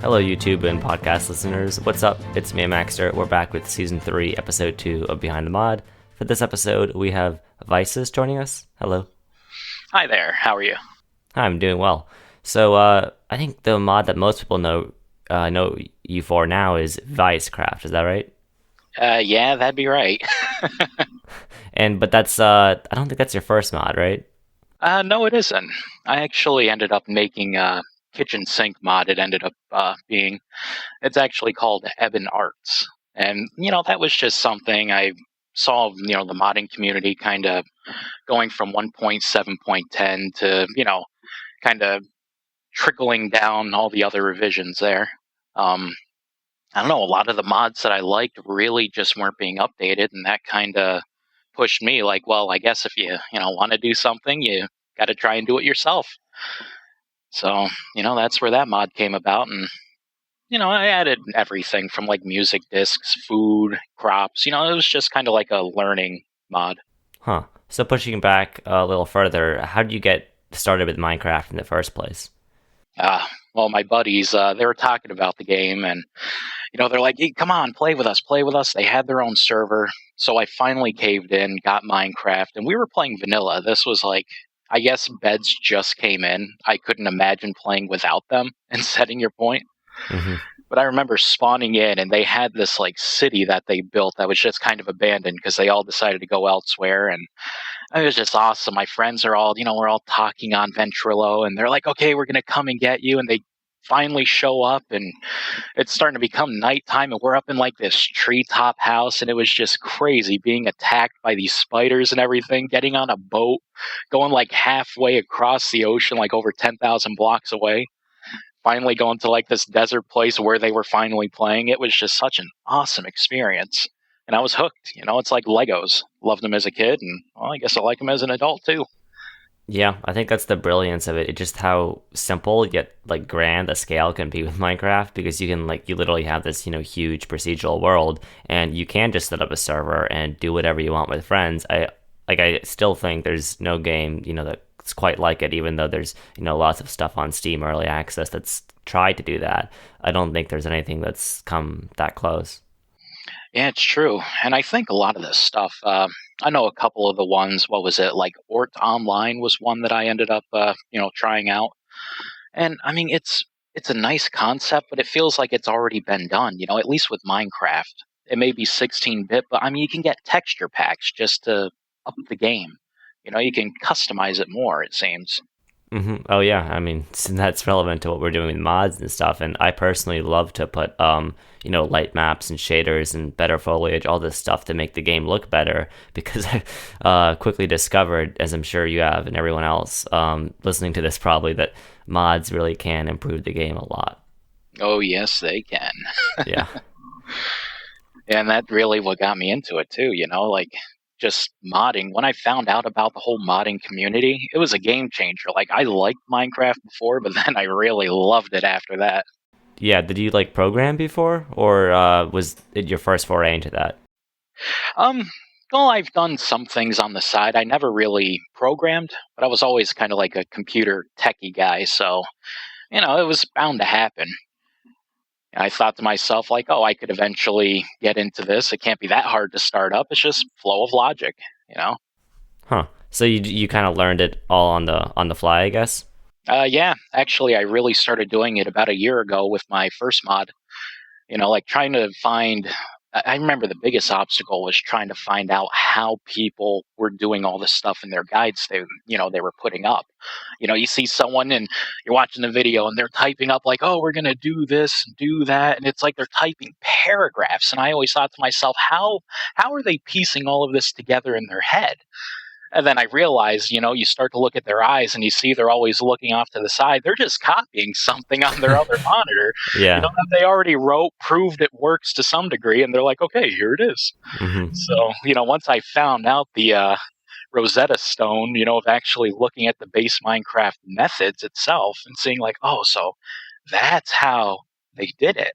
Hello, YouTube and podcast listeners. What's up? It's me, Amaxter. We're back with Season 3, Episode 2 of Behind the Mod. For this episode, we have Viesis joining us. Hello. Hi there, how are you? Hi, I'm doing well. So, I think the mod that most people know you for now is ViesCraft. Is that right? Yeah, that'd be right. But that's, I don't think that's your first mod, right? No, it isn't. I actually ended up making a kitchen sink mod. It ended up being, it's actually called Ebon Arts. And, that was just something I saw, the modding community kind of going from 1.7.10 to, kind of trickling down all the other revisions there. I don't know, a lot of the mods that I liked really just weren't being updated, and that kind of pushed me like, well, I guess if you want to do something, you got to try and do it yourself. So, that's where that mod came about, and I added everything from like music discs, food, crops. It was just kind of like a learning mod. Huh. So pushing back a little further, how did you get started with Minecraft in the first place? Well, my buddies, they were talking about the game, and they're like, hey, come on, play with us, play with us. They had their own server. So I finally caved in, got Minecraft, and we were playing vanilla. This was like, I guess beds just came in. I couldn't imagine playing without them and setting your point. Mm-hmm. But I remember spawning in, and they had this like city that they built that was just kind of abandoned because they all decided to go elsewhere. And it was just awesome. My friends are all, we're all talking on Ventrilo, and they're like, okay, we're going to come and get you. And they finally show up, and it's starting to become nighttime, and we're up in like this treetop house, and it was just crazy being attacked by these spiders and everything, getting on a boat, going like halfway across the ocean, like over 10,000 blocks away, finally going to like this desert place where they were finally playing. It was just such an awesome experience, and I was hooked. It's like Legos. Loved them as a kid, and well, I guess I like them as an adult too. Yeah, I think that's the brilliance of it. It's just how simple yet like grand the scale can be with Minecraft, because you can you literally have this, huge procedural world, and you can just set up a server and do whatever you want with friends. I still think there's no game, that's quite like it, even though there's, lots of stuff on Steam Early Access that's tried to do that. I don't think there's anything that's come that close. Yeah, it's true. And I think a lot of this stuff, I know a couple of the ones, what was it, like Ort Online was one that I ended up, trying out. And I mean, it's a nice concept, but it feels like it's already been done, at least with Minecraft. It may be 16-bit, but I mean, you can get texture packs just to up the game. You can customize it more, it seems. Mm-hmm. Oh yeah, I mean that's relevant to what we're doing with mods and stuff. And I personally love to put light maps and shaders and better foliage, all this stuff to make the game look better. Because I quickly discovered, as I'm sure you have and everyone else listening to this probably, that mods really can improve the game a lot. Oh yes, they can. Yeah. And that really what got me into it too. Like just modding. When I found out about the whole modding community, it was a game changer. Like I liked Minecraft before, but then I really loved it after that. Yeah, did you program before, or was it your first foray into that? Well, I've done some things on the side. I never really programmed, but I was always kind of like a computer techie guy, so it was bound to happen. And I thought to myself, like, oh, I could eventually get into this. It can't be that hard to start up. It's just flow of logic. Huh. So you kind of learned it all on the fly, I guess? Yeah, actually, I really started doing it about a year ago with my first mod. Like trying to find. I remember the biggest obstacle was trying to find out how people were doing all this stuff in their guides they were putting up. You see someone and you're watching the video and they're typing up like, oh, we're going to do this, do that. And it's like they're typing paragraphs. And I always thought to myself, how are they piecing all of this together in their head? And then I realized, you start to look at their eyes and you see they're always looking off to the side. They're just copying something on their other monitor. Yeah. That they already wrote, proved it works to some degree, and they're like, okay, here it is. Mm-hmm. So, once I found out the Rosetta Stone, of actually looking at the base Minecraft methods itself and seeing like, oh, so that's how they did it.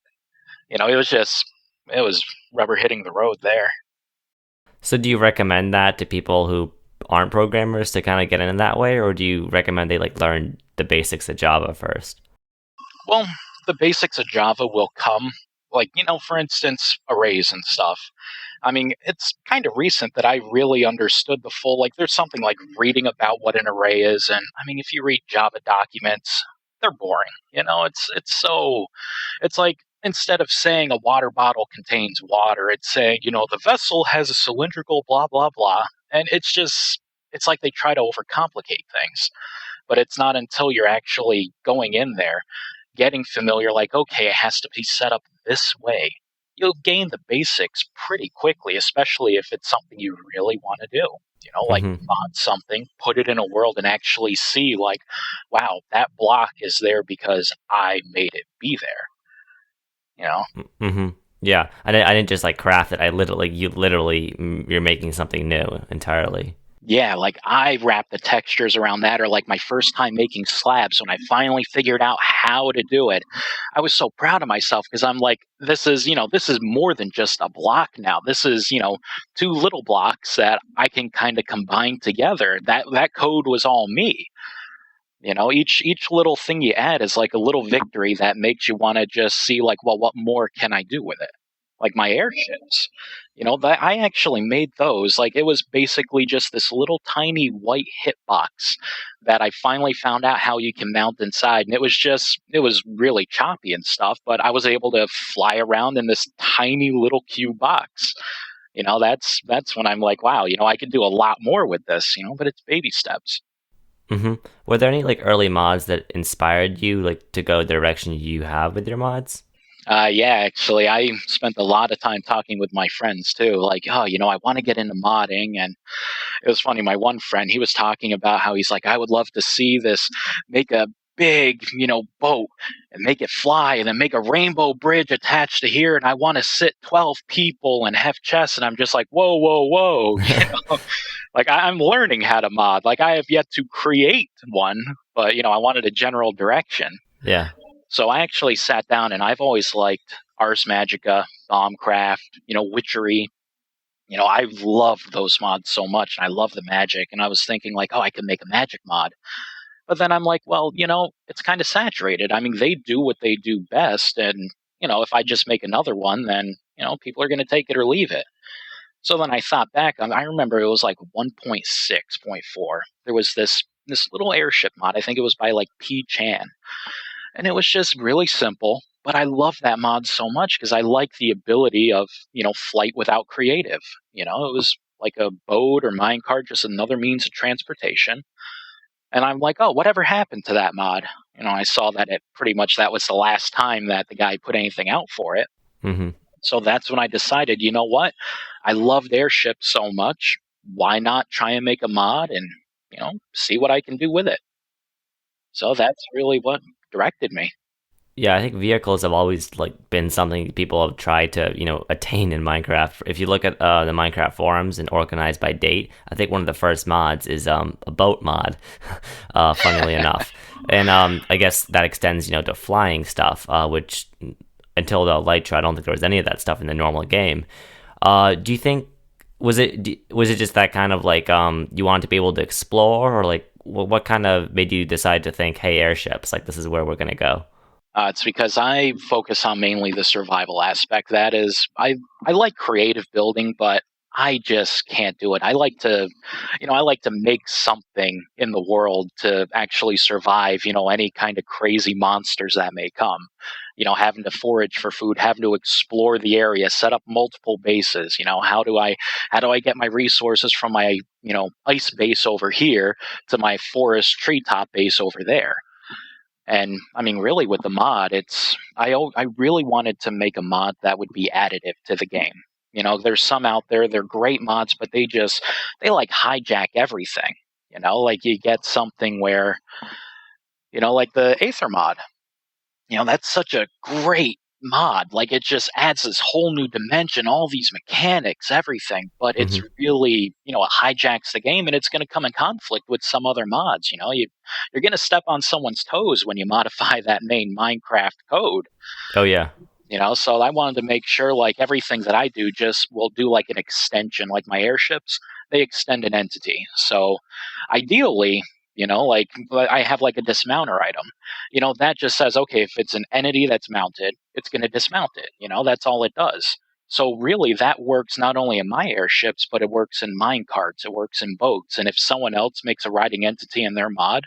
It was rubber hitting the road there. So do you recommend that to people who aren't programmers to kind of get in that way, or do you recommend they learn the basics of Java first? Well, the basics of Java will come, like, for instance, arrays and stuff. I mean, it's kind of recent that I really understood the full, like, there's something like reading about what an array is. And I mean, if you read Java documents, they're boring. It's like, instead of saying a water bottle contains water, it's saying, the vessel has a cylindrical blah, blah, blah. And it's like they try to overcomplicate things. But it's not until you're actually going in there, getting familiar, like, okay, it has to be set up this way. You'll gain the basics pretty quickly, especially if it's something you really want to do. Like Hmm. mod something, put it in a world and actually see, like, wow, that block is there because I made it be there. Hmm. Yeah, I didn't just like craft it. I literally, you're making something new entirely. Yeah, like I wrap the textures around that, or like my first time making slabs when I finally figured out how to do it. I was so proud of myself because I'm like, this is more than just a block now. This is, two little blocks that I can kind of combine together. That code was all me. Each little thing you add is like a little victory that makes you want to just see, like, well, what more can I do with it? Like my airships, that I actually made those. Like, it was basically just this little tiny white hitbox that I finally found out how you can mount inside, and it was really choppy and stuff, but I was able to fly around in this tiny little cube box. That's when I'm like, wow, I could do a lot more with this, but it's baby steps. Hmm. Were there any like early mods that inspired you like to go the direction you have with your mods? Yeah, actually, I spent a lot of time talking with my friends too. Like, oh, I want to get into modding. And it was funny. My one friend, he was talking about how he's like, I would love to see this, make a big, boat and make it fly and then make a rainbow bridge attached to here. And I want to sit 12 people and have chests. And I'm just like, whoa, whoa, whoa. Like, I'm learning how to mod. Like, I have yet to create one, but, I wanted a general direction. Yeah. So I actually sat down, and I've always liked Ars Magica, Bombcraft, Witchery. I love those mods so much, and I love the magic. And I was thinking, like, oh, I could make a magic mod. But then I'm like, well, it's kind of saturated. I mean, they do what they do best. And, if I just make another one, then, people are going to take it or leave it. So then I thought back, I remember it was like 1.6.4. There was this little airship mod. I think it was by like P. Chan. And it was just really simple, but I love that mod so much because I like the ability of, flight without creative. It was like a boat or minecart, just another means of transportation. And I'm like, oh, whatever happened to that mod? I saw that it pretty much that was the last time that the guy put anything out for it. Hmm. So that's when I decided, you know what? I loved airships so much. Why not try and make a mod and, see what I can do with it? So that's really what directed me. Yeah, I think vehicles have always like been something people have tried to, attain in Minecraft. If you look at the Minecraft forums and organized by date, I think one of the first mods is a boat mod, funnily enough. And I guess that extends, to flying stuff, which until the light show, I don't think there was any of that stuff in the normal game. Do you think was it just that kind of like you wanted to be able to explore, or like what kind of made you decide to think, hey, airships, like this is where we're gonna go? It's because I focus on mainly the survival aspect. That is, I like creative building, but I just can't do it. I like to make something in the world to actually survive, any kind of crazy monsters that may come. Having to forage for food, having to explore the area, set up multiple bases. How do I get my resources from my, ice base over here to my forest treetop base over there? And I mean, really, with the mod, I really wanted to make a mod that would be additive to the game. There's some out there, they're great mods, but they like hijack everything. Like you get something where, like the Aether mod. That's such a great mod. Like, it just adds this whole new dimension, all these mechanics, everything. But it's Hmm. really, it hijacks the game, and it's going to come in conflict with some other mods. You're going to step on someone's toes when you modify that main Minecraft code. Oh yeah. So I wanted to make sure, like, everything that I do just will do like an extension. Like my airships, they extend an entity. So ideally, Like I have like a dismounter item. That just says, okay, if it's an entity that's mounted, it's going to dismount it. That's all it does. So really, that works not only in my airships, but it works in mine carts, it works in boats. And if someone else makes a riding entity in their mod,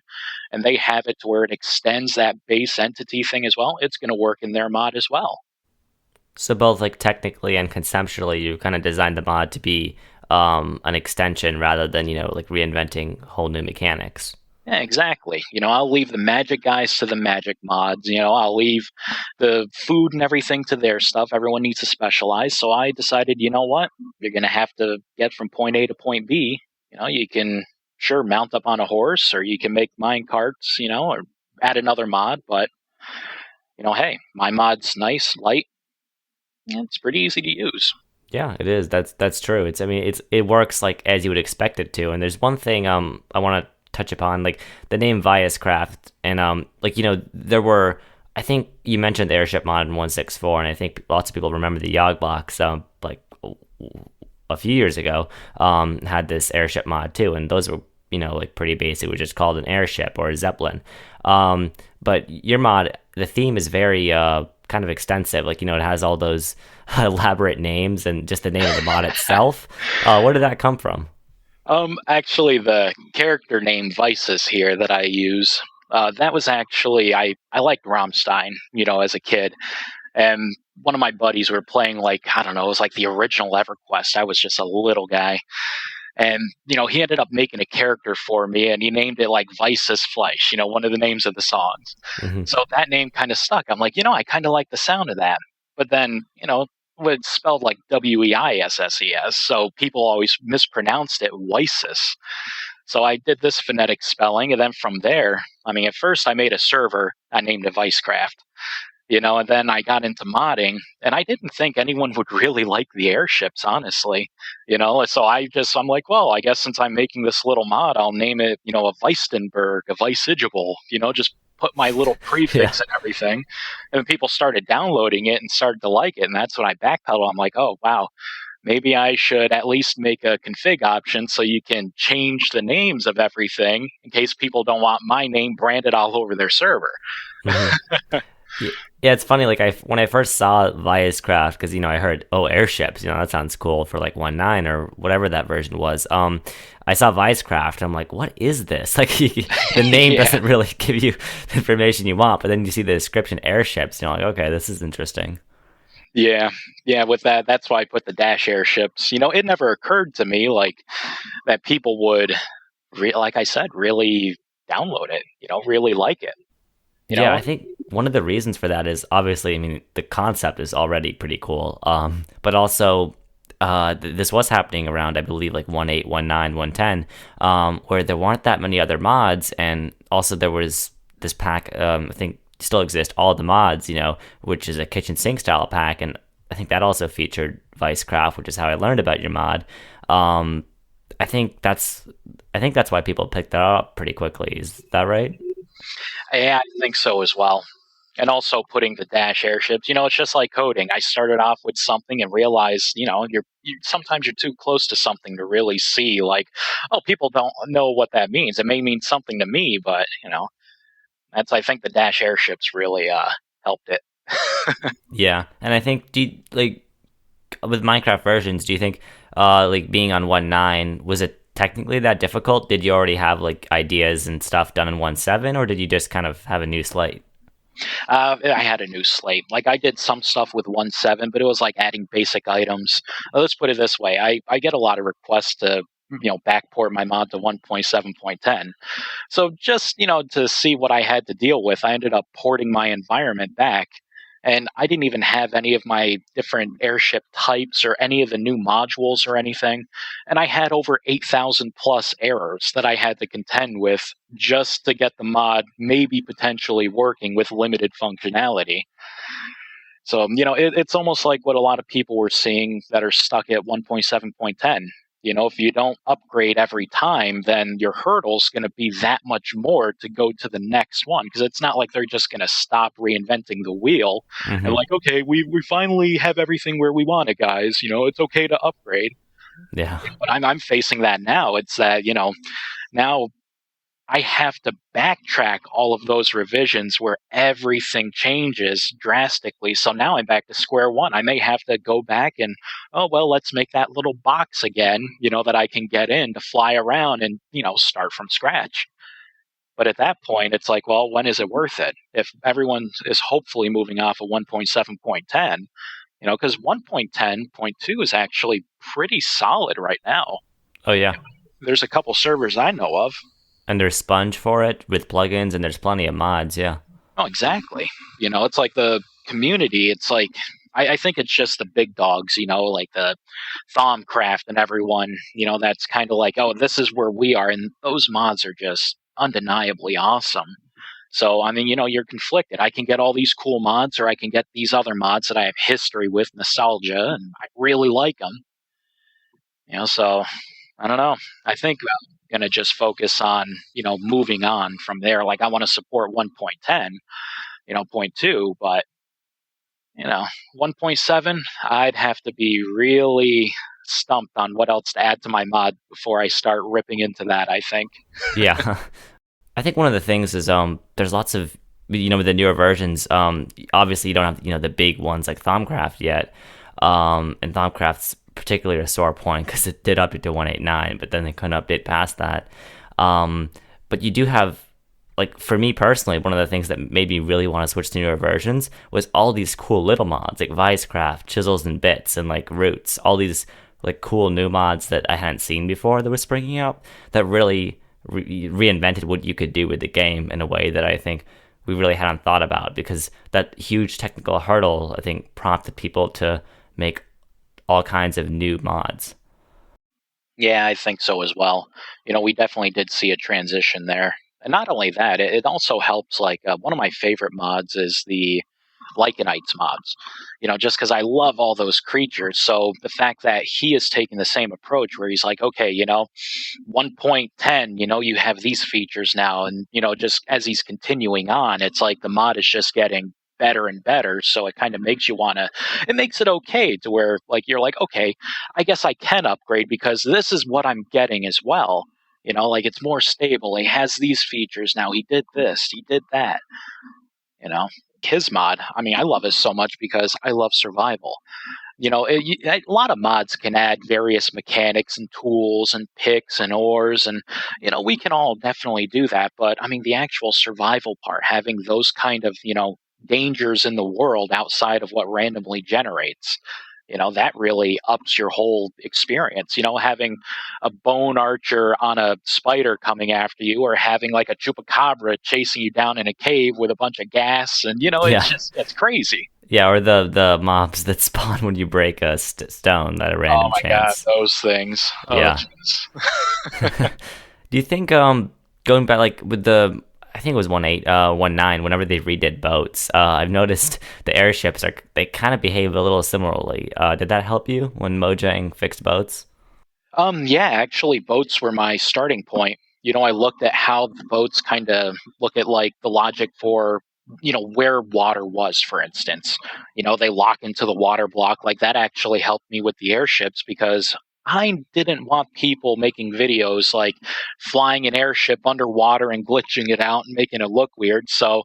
and they have it to where it extends that base entity thing as well, it's going to work in their mod as well. So both like technically and conceptually, you kind of designed the mod to be an extension rather than like reinventing whole new mechanics. Yeah, exactly. I'll leave the magic guys to the magic mods. I'll leave the food and everything to their stuff. Everyone needs to specialize. So I decided, you know what? You're going to have to get from point A to point B. You can sure mount up on a horse or you can make mine carts, or add another mod. But, hey, my mod's nice, light. Yeah, it's pretty easy to use. Yeah, it is. That's true. It works like as you would expect it to. And there's one thing I want to touch upon, like the name ViesCraft, and there were, I think you mentioned the airship mod in 164, and I think lots of people remember the Yog blocks like a few years ago had this airship mod too, and those were like pretty basic. It was just called an airship or a zeppelin. But your mod, the theme is very kind of extensive. Like it has all those elaborate names and just the name of the mod itself. Where did that come from? Actually, the character name Viesis here that I use, that was actually I liked Rammstein, as a kid, and one of my buddies were playing like I don't know, it was like the original EverQuest. I was just a little guy, and he ended up making a character for me, and he named it like Viesis Fleisch, one of the names of the songs. Hmm. So that name kind of stuck. I'm like, I kind of like the sound of that, but then it's spelled like Weisses, so people always mispronounced it Weisis. So I did this phonetic spelling, and then from there, at first I made a server, I named it ViesCraft, and then I got into modding, and I didn't think anyone would really like the airships, honestly, so I'm like, well, I guess since I'm making this little mod, I'll name it, a Weistenberg, a Weisigible, just put my little Yeah. prefix and everything. And people started downloading it and started to like it. And that's when I backpedaled. I'm like, oh, wow, maybe I should at least make a config option so you can change the names of everything in case people don't want my name branded all over their server. Hmm. Yeah, it's funny. Like when I first saw ViesCraft, because I heard, oh, airships, that sounds cool for like 1.9 or whatever that version was. I saw ViesCraft, and I'm like, what is this? Like the name Yeah. doesn't really give you the information you want, but then you see the description, airships, and you're like, okay, this is interesting. Yeah. Yeah. With that, that's why I put the dash airships. It never occurred to me like that people would, like I said, really download it, really like it, you Yeah, know? I think one of the reasons for that is obviously, the concept is already pretty cool. But also, this was happening around, I believe, like 1.8, 1.9, 1.10, where there weren't that many other mods, and also there was this pack. I think still exists, all the mods, which is a kitchen sink style pack, and I think that also featured ViesCraft, which is how I learned about your mod. Um, I think that's I think that's why people picked that up pretty quickly. Is that right? Yeah, I think so as well. And also putting the dash airships, it's just like coding. I started off with something and realized, sometimes you're too close to something to really see, like, oh, people don't know what that means. It may mean something to me, but I think the dash airships really helped it. Yeah, and I think like with Minecraft versions, do you think like being on 1.9, was it technically that difficult? Did you already have like ideas and stuff done in 1.7, or did you just kind of have a new slate? I had a new slate. Like I did some stuff with 1.7, but it was like adding basic items. Let's put it this way: I get a lot of requests to backport my mod to 1.7.10. So just, to see what I had to deal with, I ended up porting my environment back. And I didn't even have any of my different airship types or any of the new modules or anything. And I had over 8,000 plus errors that I had to contend with just to get the mod maybe potentially working with limited functionality. So, it's almost like what a lot of people were seeing that are stuck at 1.7.10. If you don't upgrade every time, then your hurdle's going to be that much more to go to the next one. Because it's not like they're just going to stop reinventing the wheel and Hmm. like, okay, we finally have everything where we want it, guys. It's okay to upgrade. Yeah. But I'm facing that now. It's that, now I have to backtrack all of those revisions where everything changes drastically. So now I'm back to square one. I may have to go back and, oh, well, let's make that little box again, that I can get in to fly around and, start from scratch. But at that point, it's like, well, when is it worth it? If everyone is hopefully moving off of 1.7.10, because 1.10.2 is actually pretty solid right now. Oh yeah, There's a couple servers I know of. and there's Sponge for it with plugins, and there's plenty of mods. Yeah. Oh, exactly. It's like the community. It's like I think it's just the big dogs. Like the Thaumcraft and everyone. That's kind of like, oh, this is where we are, and those mods are just undeniably awesome. So I mean, you're conflicted. I can get all these cool mods, or I can get these other mods that I have history with, nostalgia, and I really like them. So I don't know. I think I'm gonna just focus on moving on from there. Like I want to support 1.10, point two, but 1.7, I'd have to be really stumped on what else to add to my mod before I start ripping into that. I think. Yeah. I think one of the things is there's lots of with the newer versions obviously you don't have the big ones like Thaumcraft yet, and Thaumcraft's particularly a sore point because it did update to 1.8.9, but then they couldn't update past that. But you do have, like, for me personally, one of the things that made me really want to switch to newer versions was all these cool little mods like ViesCraft, Chisels and Bits, and like Roots, all these like cool new mods that I hadn't seen before that was springing out that really reinvented what you could do with the game in a way that I think we really hadn't thought about, because that huge technical hurdle I think prompted people to make all kinds of new mods. Yeah, I think so as well. We definitely did see a transition there. And not only that, it also helps. Like one of my favorite mods is the Lycanites mods, just because I love all those creatures. So the fact that he is taking the same approach where he's like, okay, 1.10, you have these features now. And, just as he's continuing on, it's like the mod is just getting better and better. So it kind of makes you want to, it makes it okay to where like, you're like, okay, I guess I can upgrade because this is what I'm getting as well. Like it's more stable. He has these features now. He did this, he did that, you know his mod. I mean, I love it so much because I love survival. A lot of mods can add various mechanics and tools and picks and ores, and we can all definitely do that. But I mean, the actual survival part, having those kind of dangers in the world outside of what randomly generates, that really ups your whole experience. Having a bone archer on a spider coming after you, or having like a chupacabra chasing you down in a cave with a bunch of gas, and Yeah. it's crazy. Yeah, or the mobs that spawn when you break a stone at a Oh random my god, chance. those things. Oh, Yeah. Do you think going back like with the, I think it was 1.8, 1.9, whenever they redid boats, I've noticed the airships they kind of behave a little similarly. Did that help you when Mojang fixed boats? yeah, actually, boats were my starting point. I looked at how the boats kind of look at like the logic for, where water was, for instance. They lock into the water block. Like that actually helped me with the airships because I didn't want people making videos like flying an airship underwater and glitching it out and making it look weird. So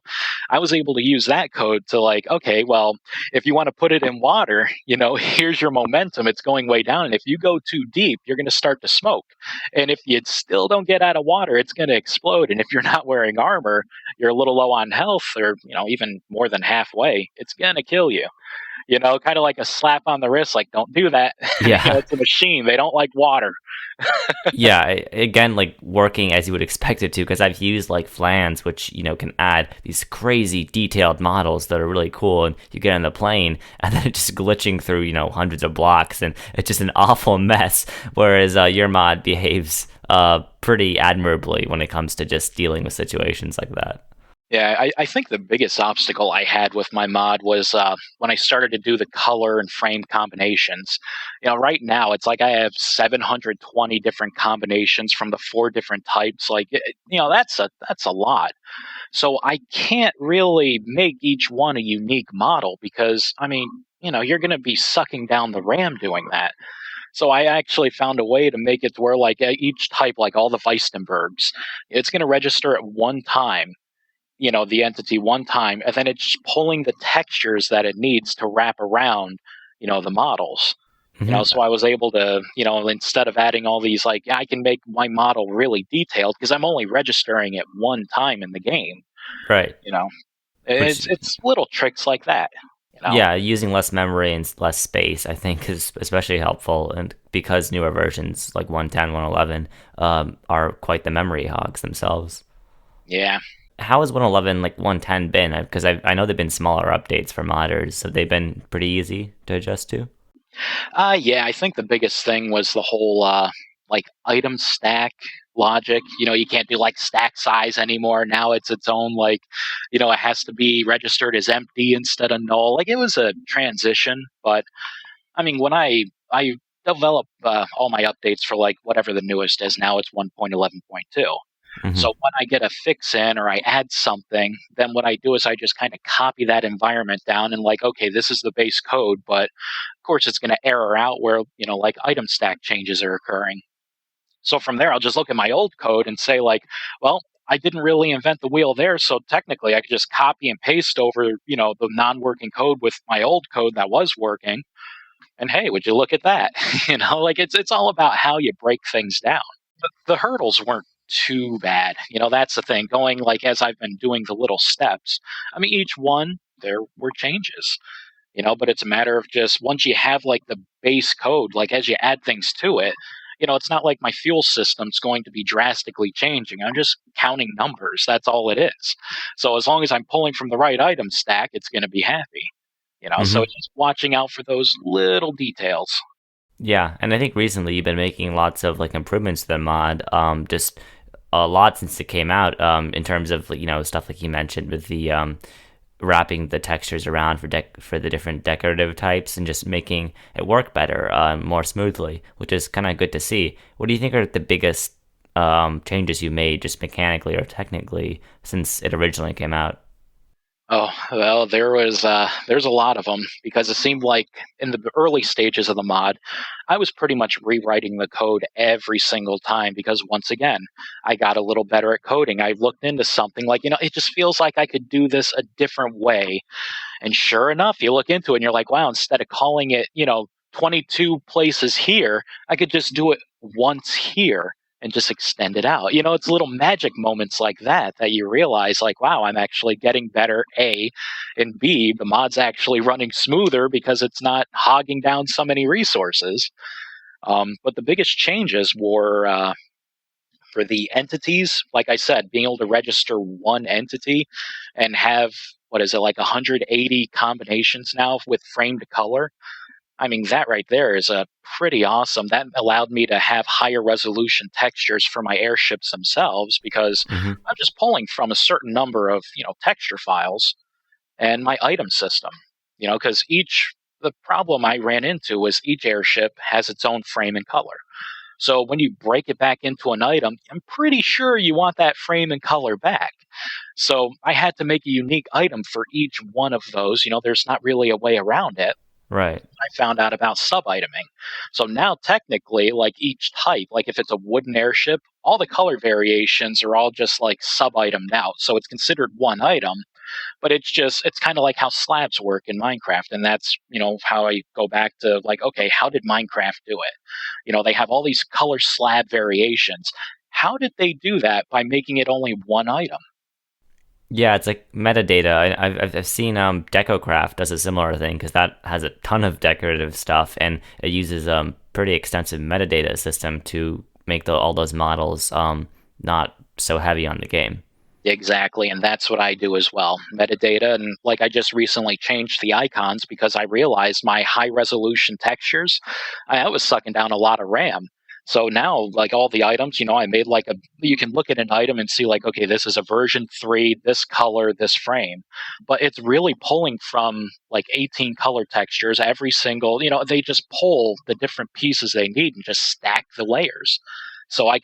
I was able to use that code to like, okay, well, if you want to put it in water, here's your momentum. It's going way down. And if you go too deep, you're going to start to smoke. And if you still don't get out of water, it's going to explode. And if you're not wearing armor, you're a little low on health, or, even more than halfway, it's going to kill you. Kind of like a slap on the wrist, like, don't do that. Yeah. It's a machine. They don't like water. Yeah, again, like working as you would expect it to, because I've used like Flans, which can add these crazy detailed models that are really cool, and you get on the plane, and then it's just glitching through hundreds of blocks, and it's just an awful mess. Whereas your mod behaves pretty admirably when it comes to just dealing with situations like that. Yeah, I think the biggest obstacle I had with my mod was when I started to do the color and frame combinations. Right now it's like I have 720 different combinations from the 4 different types. Like, that's a lot. So I can't really make each one a unique model because, I mean, you're going to be sucking down the RAM doing that. So I actually found a way to make it to where like each type, like all the Weistenbergs, it's going to register at one time, the entity one time, and then it's pulling the textures that it needs to wrap around, the models. Hmm. So I was able to, instead of adding all these, like, I can make my model really detailed because I'm only registering it one time in the game. Right. You know, Which, it's little tricks like that. You know, yeah, using less memory and less space, I think, is especially helpful. And because newer versions like 110, 111 are quite the memory hogs themselves. yeah. How has 111 like 110 been? Because I know they've been smaller updates for modders. Have they been pretty easy to adjust to? Yeah, I think the biggest thing was the whole like item stack logic. You can't do like stack size anymore. Now it's its own like, it has to be registered as empty instead of null. Like it was a transition, but I mean, when I develop all my updates for like whatever the newest is now, it's 1.11.2. Hmm. So when I get a fix in or I add something, then what I do is I just kind of copy that environment down and like, okay, this is the base code, but of course it's going to error out where, like item stack changes are occurring. So from there, I'll just look at my old code and say like, well, I didn't really invent the wheel there, so technically I could just copy and paste over, the non-working code with my old code that was working. And hey, would you look at that? Like it's all about how you break things down. The hurdles weren't too bad. That's the thing. Going like as I've been doing the little steps. I mean, each one there were changes. But it's a matter of just once you have like the base code, like as you add things to it, it's not like my fuel system's going to be drastically changing. I'm just counting numbers. That's all it is. So as long as I'm pulling from the right item stack, it's going to be happy. So Hmm. it's just watching out for those little details. Yeah, and I think recently you've been making lots of like improvements to the mod. Just a lot since it came out. In terms of stuff like you mentioned with the wrapping the textures around for the different decorative types and just making it work better, more smoothly, which is kind of good to see. What do you think are the biggest changes you made, just mechanically or technically, since it originally came out? Oh, well, there's a lot of them because it seemed like in the early stages of the mod, I was pretty much rewriting the code every single time because once again, I got a little better at coding. I looked into something like, it just feels like I could do this a different way. And sure enough, you look into it and you're like, wow, instead of calling it, 22 places here, I could just do it once here and just extend it out. It's little magic moments like that you realize, like, wow, I'm actually getting better, A, and B, the mod's actually running smoother because it's not hogging down so many resources. But the biggest changes were for the entities, like I said, being able to register one entity and have what is it like 180 combinations now with framed color. I mean, that right there is a pretty awesome. That allowed me to have higher resolution textures for my airships themselves because Hmm. I'm just pulling from a certain number of texture files and my item system. Because each the problem I ran into was each airship has its own frame and color. So when you break it back into an item, I'm pretty sure you want that frame and color back. So I had to make a unique item for each one of those. There's not really a way around it. Right. I found out about sub-iteming. So now technically, like each type, like if it's a wooden airship, all the color variations are all just like sub-itemed out. So it's considered one item, but it's kind of like how slabs work in Minecraft. And that's, how I go back to like, okay, how did Minecraft do it? They have all these color slab variations. How did they do that by making it only one item? Yeah, it's like metadata. I've seen DecoCraft does a similar thing because that has a ton of decorative stuff and it uses pretty extensive metadata system to make all those models not so heavy on the game. Exactly, and that's what I do as well. Metadata, and like I just recently changed the icons because I realized my high resolution textures, I was sucking down a lot of RAM. So now, like all the items, I made like you can look at an item and see, like, okay, this is a version 3, this color, this frame. But it's really pulling from like 18 color textures, every single, they just pull the different pieces they need and just stack the layers. So I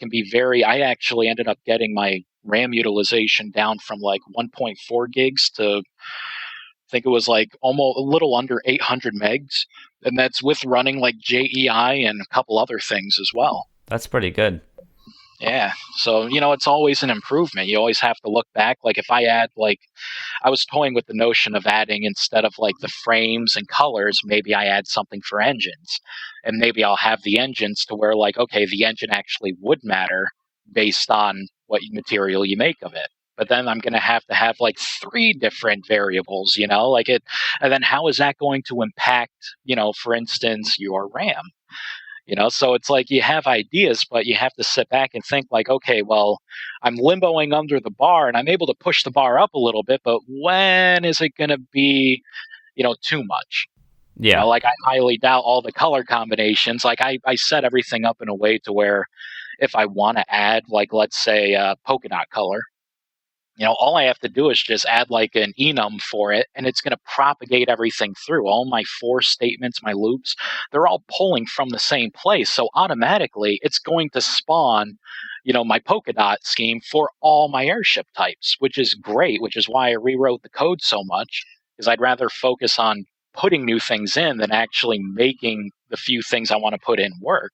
actually ended up getting my RAM utilization down from like 1.4 gigs to I think it was like almost a little under 800 megs, and that's with running like JEI and a couple other things as well. That's pretty good. Yeah, so it's always an improvement. You always have to look back. Like if I add like I was toying with the notion of adding instead of like the frames and colors, maybe I add something for engines. And maybe I'll have the engines to where like, okay, the engine actually would matter based on what material you make of it. But then I'm going to have like three different variables, like it. And then how is that going to impact, for instance, your RAM? So it's like you have ideas, but you have to sit back and think like, okay, well, I'm limboing under the bar and I'm able to push the bar up a little bit, but when is it going to be, too much? Yeah. Like I highly doubt all the color combinations. Like I set everything up in a way to where if I want to add, like, let's say polka dot color, all I have to do is just add like an enum for it, and it's going to propagate everything through. All my for statements, my loops, they're all pulling from the same place. So automatically, it's going to spawn, my polka dot scheme for all my airship types, which is great, which is why I rewrote the code so much, because I'd rather focus on putting new things in than actually making the few things I want to put in work.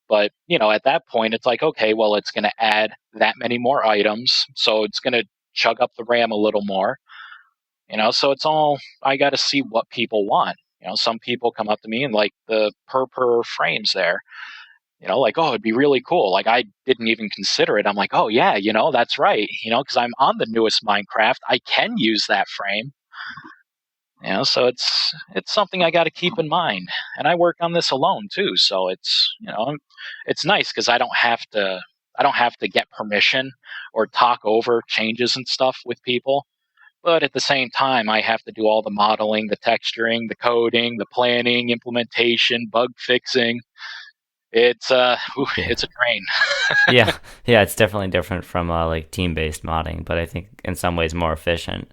But, at that point, it's like, okay, well, it's going to add that many more items. So it's going to chug up the RAM a little more. So it's all, I got to see what people want. Some people come up to me and like the per frames there, like, oh, it'd be really cool. Like I didn't even consider it. I'm like, oh yeah, that's right. Because I'm on the newest Minecraft. I can use that frame. So it's something I got to keep in mind, and I work on this alone too. So it's nice because I don't have to get permission or talk over changes and stuff with people. But at the same time, I have to do all the modeling, the texturing, the coding, the planning, implementation, bug fixing. Yeah. It's a drain. Yeah. Yeah, it's definitely different from like team-based modding, but I think in some ways more efficient.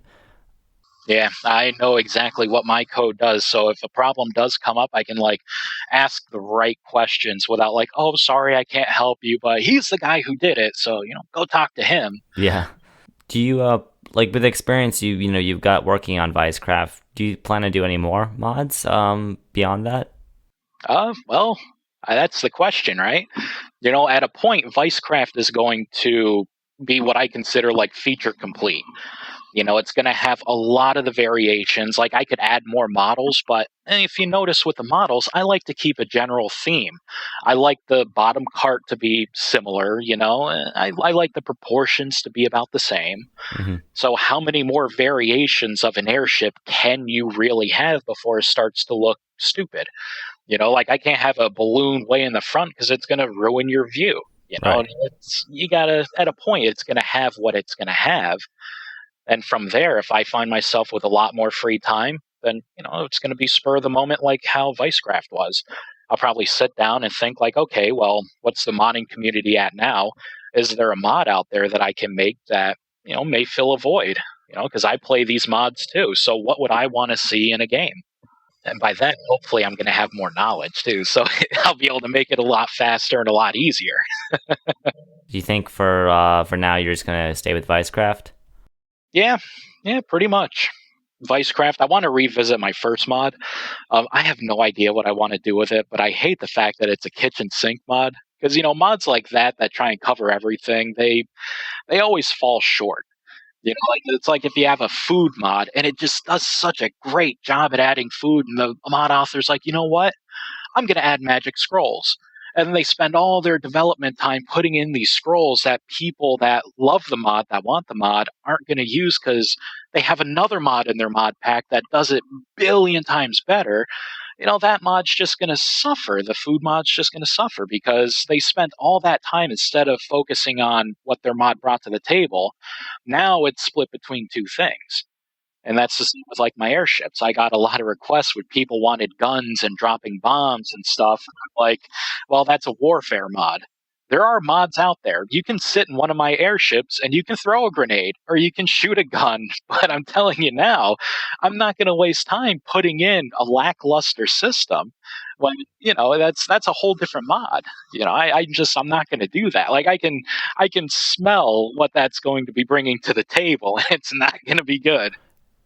Yeah, I know exactly what my code does. So if a problem does come up, I can like ask the right questions without like, oh, sorry, I can't help you, but he's the guy who did it. So, go talk to him. Yeah. Do you like with experience you've got working on ViesCraft, do you plan to do any more mods beyond that? Well, that's the question, right? At a point, ViceCraft is going to be what I consider like feature complete. It's going to have a lot of the variations. Like I could add more models, but if you notice with the models, I like to keep a general theme. I like the bottom cart to be similar, I like the proportions to be about the same. Hmm. So how many more variations of an airship can you really have before it starts to look stupid? Like I can't have a balloon way in the front because it's going to ruin your view. Right. You gotta, at a point, it's going to have what it's going to have. And from there, if I find myself with a lot more free time, then, it's going to be spur of the moment like how ViceCraft was. I'll probably sit down and think like, okay, well, what's the modding community at now? Is there a mod out there that I can make that, may fill a void? Because I play these mods too. So what would I want to see in a game? And by then, hopefully, I'm going to have more knowledge too. So I'll be able to make it a lot faster and a lot easier. Do you think for now you're just gonna stay with ViceCraft? Yeah, yeah, pretty much. ViceCraft, I want to revisit my first mod. I have no idea what I want to do with it, but I hate the fact that it's a kitchen sink mod. Because, mods like that try and cover everything, they always fall short. Like it's like if you have a food mod and it just does such a great job at adding food, and the mod author's like, you know what? I'm going to add magic scrolls. And then they spend all their development time putting in these scrolls that people that love the mod, that want the mod, aren't going to use because they have another mod in their mod pack that does it billion times better. That mod's just going to suffer. The food mod's just going to suffer because they spent all that time instead of focusing on what their mod brought to the table. Now it's split between two things. And that's the same with like my airships. I got a lot of requests where people wanted guns and dropping bombs and stuff. Like, well, that's a warfare mod. There are mods out there. You can sit in one of my airships and you can throw a grenade or you can shoot a gun. But I'm telling you now, I'm not going to waste time putting in a lackluster system when that's a whole different mod. I'm not going to do that. Like I can smell what that's going to be bringing to the table. It's not going to be good.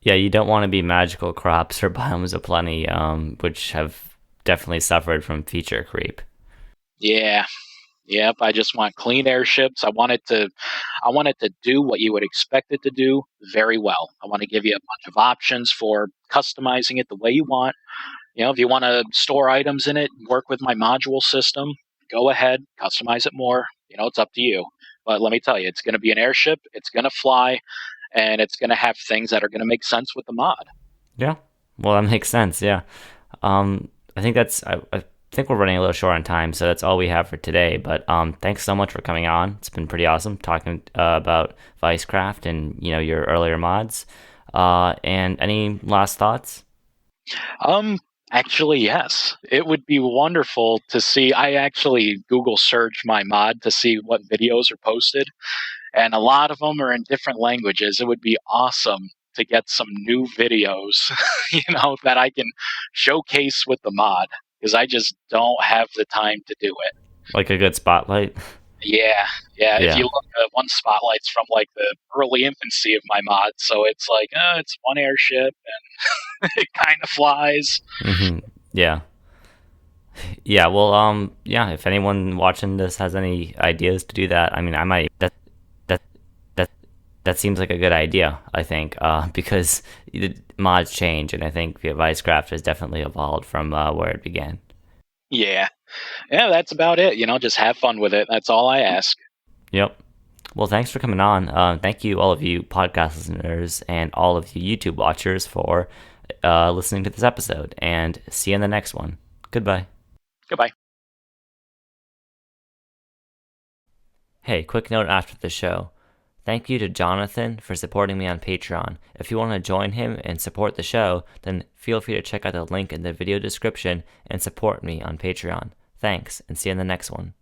Yeah, you don't want to be magical crops or biomes of plenty, which have definitely suffered from feature creep. Yeah. Yep, I just want clean airships. I want it to do what you would expect it to do very well. I want to give you a bunch of options for customizing it the way you want. If you want to store items in it, work with my module system, go ahead, customize it more. It's up to you. But let me tell you, it's going to be an airship, it's going to fly, and it's going to have things that are going to make sense with the mod. Yeah, well, that makes sense. Yeah. I think I think we're running a little short on time, so that's all we have for today. But thanks so much for coming on. It's been pretty awesome talking about ViesCraft and your earlier mods. And any last thoughts? Um, Actually, yes. It would be wonderful to see. I actually Google search my mod to see what videos are posted, and a lot of them are in different languages. It would be awesome to get some new videos, that I can showcase with the mod because I just don't have the time to do it. Like a good spotlight? Yeah, yeah. If you Yeah. look at one spotlight's from like the early infancy of my mod, so it's like, it's one airship and it kind of flies. Yeah. Yeah. Well, yeah. If anyone watching this has any ideas to do that, I mean, I might. That that that seems like a good idea. I think, because the mods change, and I think ViceCraft has definitely evolved from where it began. Yeah, yeah. That's about it. Just have fun with it. That's all I ask. Yep. Well, thanks for coming on. Thank you, all of you podcast listeners and all of you YouTube watchers, for listening to this episode. And see you in the next one. Goodbye. Goodbye. Hey, quick note after the show. Thank you to Jonathan for supporting me on Patreon. If you want to join him and support the show, then feel free to check out the link in the video description and support me on Patreon. Thanks, and see you in the next one.